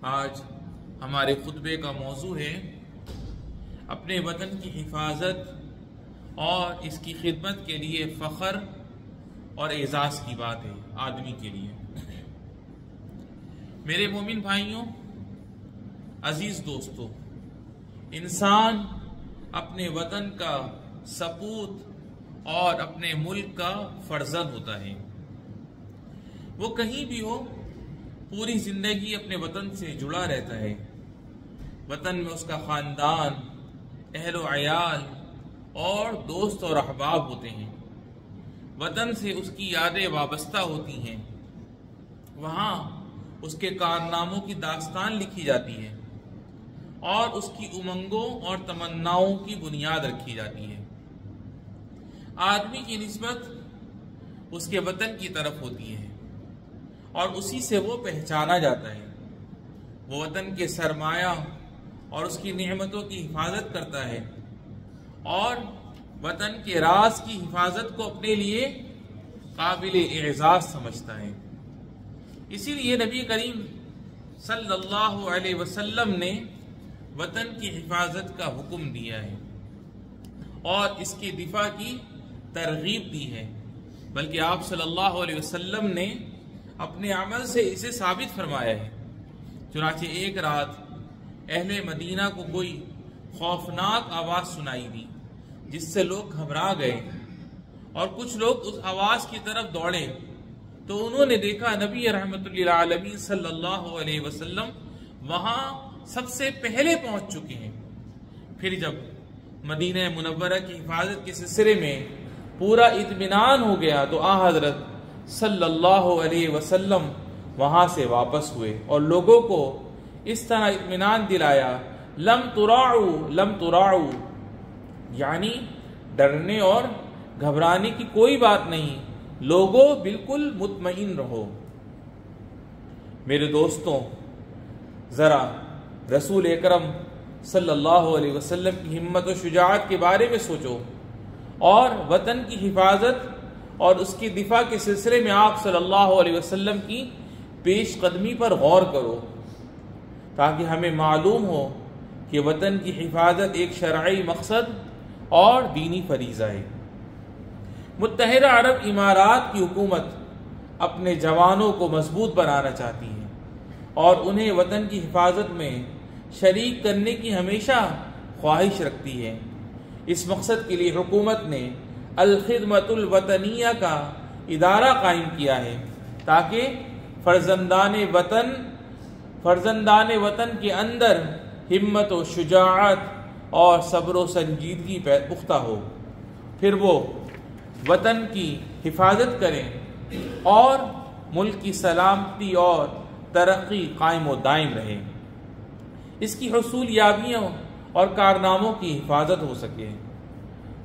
آج ہمارے خطبے کا موضوع ہے اپنے وطن کی حفاظت اور اس کی خدمت کے لیے فخر اور اعزاز کی بات ہے آدمی کے لیے۔ میرے مومن بھائیوں، عزیز دوستو، انسان اپنے وطن کا سپوت اور اپنے ملک کا فرزند ہوتا ہے۔ وہ کہیں بھی ہو، پوری زندگی اپنے وطن سے جڑا رہتا ہے۔ وطن میں اس کا خاندان، اہل و عیال اور دوست اور احباب ہوتے ہیں۔ وطن سے اس کی یادیں وابستہ ہوتی ہیں۔ وہاں اس کے کارناموں کی داستان لکھی جاتی ہے اور اس کی امنگوں اور تمناؤں کی بنیاد رکھی جاتی ہے۔ آدمی کی نسبت اس کے وطن کی طرف ہوتی ہے اور اسی سے وہ پہچانا جاتا ہے۔ وہ وطن کے سرمایہ اور اس کی نعمتوں کی حفاظت کرتا ہے اور وطن کے راز کی حفاظت کو اپنے لیے قابل اعزاز سمجھتا ہے۔ اسی لیے نبی کریم صلی اللہ علیہ وسلم نے وطن کی حفاظت کا حکم دیا ہے اور اس کی دفاع کی ترغیب دی ہے، بلکہ آپ صلی اللہ علیہ وسلم نے اپنے عمل سے اسے ثابت فرمایا ہے۔ چنانچہ ایک رات اہل مدینہ کو کوئی خوفناک آواز سنائی دی جس سے لوگ گھبرا گئے اور کچھ لوگ اس آواز کی طرف دوڑے تو انہوں نے دیکھا نبی رحمت للعالمین صلی اللہ علیہ وسلم وہاں سب سے پہلے پہنچ چکے ہیں۔ پھر جب مدینہ منورہ کی حفاظت کے سلسلے میں پورا اطمینان ہو گیا تو حضرت صلی اللہ علیہ وسلم وہاں سے واپس ہوئے اور لوگوں کو اس طرح اطمینان دلایا، لم تراعو، یعنی ڈرنے اور گھبرانے کی کوئی بات نہیں، لوگوں بالکل مطمئن رہو۔ میرے دوستوں، ذرا رسول اکرم صلی اللہ علیہ وسلم کی ہمت و شجاعت کے بارے میں سوچو اور وطن کی حفاظت اور اس کی دفاع کے سلسلے میں آپ صلی اللہ علیہ وسلم کی پیش قدمی پر غور کرو تاکہ ہمیں معلوم ہو کہ وطن کی حفاظت ایک شرعی مقصد اور دینی فریضہ ہے۔ متحدہ عرب امارات کی حکومت اپنے جوانوں کو مضبوط بنانا چاہتی ہے اور انہیں وطن کی حفاظت میں شریک کرنے کی ہمیشہ خواہش رکھتی ہے۔ اس مقصد کے لیے حکومت نے الخدمت الوطنیہ کا ادارہ قائم کیا ہے تاکہ فرزندان وطن کے اندر ہمت و شجاعت اور صبر و سنجیدگی پختہ ہو، پھر وہ وطن کی حفاظت کریں اور ملک کی سلامتی اور ترقی قائم و دائم رہے، اس کی حصول یابیوں اور کارناموں کی حفاظت ہو سکے۔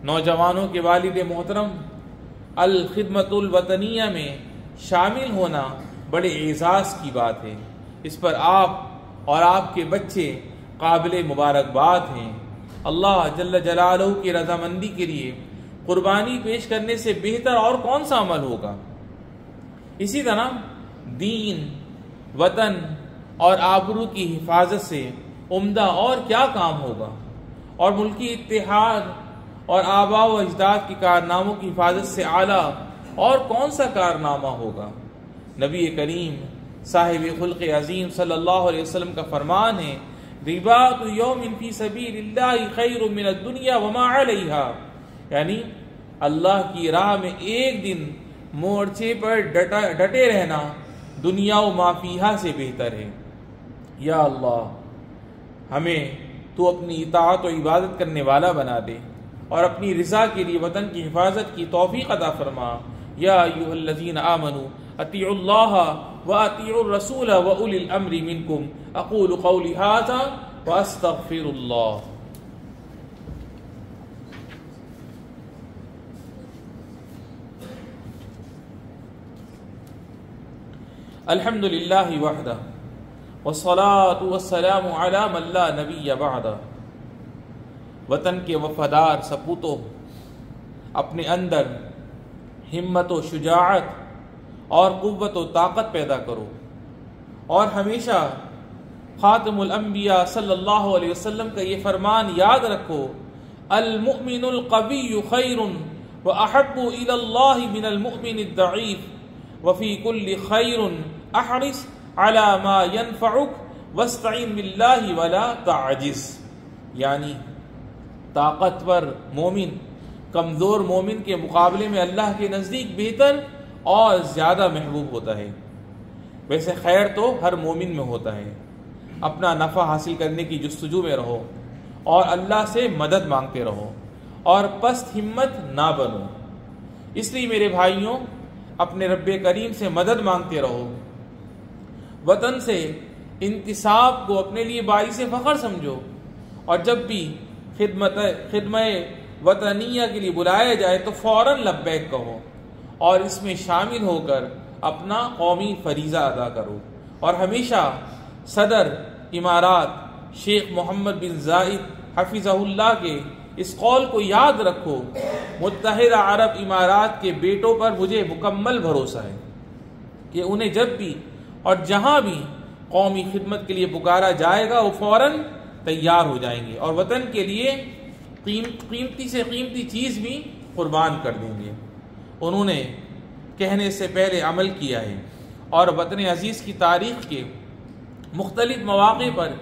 نوجوانوں کے والد محترم، الخدمت الوطنیہ میں شامل ہونا بڑے اعزاز کی بات ہے۔ اس پر آپ اور آپ کے بچے قابل مبارکباد ہیں۔ اللہ جل جلالہ کی رضامندی کے لیے قربانی پیش کرنے سے بہتر اور کون سا عمل ہوگا؟ اسی طرح دین، وطن اور آبرو کی حفاظت سے عمدہ اور کیا کام ہوگا؟ اور ملکی اتحاد اور آباء و اجداد کی کارناموں کی حفاظت سے اعلیٰ اور کون سا کارنامہ ہوگا؟ نبی کریم صاحب خلق عظیم صلی اللہ علیہ وسلم کا فرمان ہے، رباط یوم فی سبیل اللہ خیر من الدنیا وما علیہا، یعنی اللہ کی راہ میں ایک دن مورچے پر ڈٹے رہنا دنیا و ما فیہا سے بہتر ہے۔ یا اللہ، ہمیں تو اپنی اطاعت و عبادت کرنے والا بنا دے اور اپنی رضا کے لیے وطن کی حفاظت کی توفیق عطا فرما۔ یا ایھا الذین آمنوا اطیعوا اللہ واطیعوا الرسول واولی الامر منکم، اقول قولی ھذا واستغفر اللہ۔ الحمد للہ وحدہ والصلاة والسلام علی من لا نبی بعدہ۔ وطن کے وفادار سپوتوں، اپنے اندر ہمت و شجاعت اور قوت و طاقت پیدا کرو اور ہمیشہ خاتم الانبیاء صلی اللہ علیہ وسلم کا یہ فرمان یاد رکھو، المؤمن القوی خیر واحب الی اللہ من المؤمن الضعیف وفی کل خیر احرص علی ما ینفعک واستعن باللہ ولا تعجز. یعنی طاقتور مومن کمزور مومن کے مقابلے میں اللہ کے نزدیک بہتر اور زیادہ محبوب ہوتا ہے. ویسے خیر تو ہر مومن میں ہوتا ہے. اپنا نفع حاصل کرنے کی جستجو میں رہو اور اللہ سے مدد مانگتے رہو اور پست ہمت نہ بنو. اس لیے میرے بھائیوں، اپنے رب کریم سے مدد مانگتے رہو. وطن سے انتصاب کو اپنے لیے باعث فخر سمجھو، اور جب بھی خدمت وطنیہ کے لیے بلایا جائے تو فوراً لبیک کہو اور اس میں شامل ہو کر اپنا قومی فریضہ ادا کرو. اور ہمیشہ صدر امارات شیخ محمد بن زائد حفظہ اللہ کے اس قول کو یاد رکھو، متحدہ عرب امارات کے بیٹوں پر مجھے مکمل بھروسہ ہے کہ انہیں جب بھی اور جہاں بھی قومی خدمت کے لیے پکارا جائے گا وہ فوراً تیار ہو جائیں گے اور وطن کے لیے قیمتی سے قیمتی چیز بھی قربان کر دیں گے. انہوں نے کہنے سے پہلے عمل کیا ہے اور وطن عزیز کی تاریخ کے مختلف مواقع پر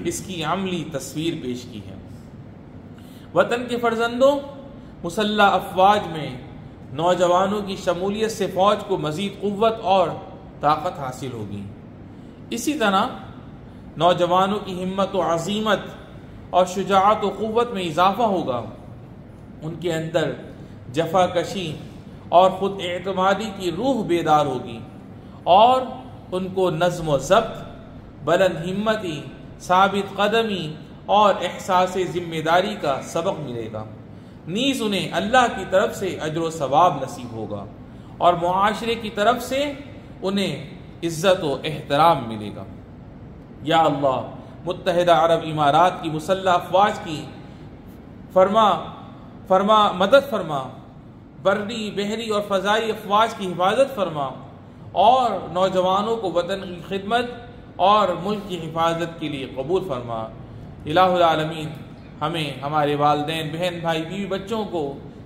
اس کی عملی تصویر پیش کی ہے. وطن کے فرزندوں، مسلح افواج میں نوجوانوں کی شمولیت سے فوج کو مزید قوت اور طاقت حاصل ہوگی. اسی طرح نوجوانوں کی ہمت و عزیمت اور شجاعت و قوت میں اضافہ ہوگا. ان کے اندر جفا کشی اور خود اعتمادی کی روح بیدار ہوگی اور ان کو نظم و ضبط، بلند ہمتی، ثابت قدمی اور احساس ذمہ داری کا سبق ملے گا. نیز انہیں اللہ کی طرف سے اجر و ثواب نصیب ہوگا اور معاشرے کی طرف سے انہیں عزت و احترام ملے گا. یا اللہ، متحدہ عرب امارات کی مسلح افواج کی مدد فرما، بری بحری اور فضائی افواج کی حفاظت فرما اور نوجوانوں کو وطن کی خدمت اور ملک کی حفاظت کے لیے قبول فرما. الہ العالمین ہمیں، ہمارے والدین، بہن، بھائی، بیوی، بچوں کو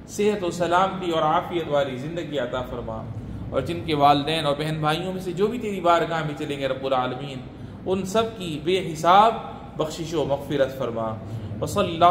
صحت و سلامتی اور عافیت والی زندگی عطا فرما، اور جن کے والدین اور بہن بھائیوں میں سے جو بھی تیری بارگاہ میں چلیں گے رب العالمین، ان سب کی بے حساب بخشش و مغفرت فرما. وصلی اللہ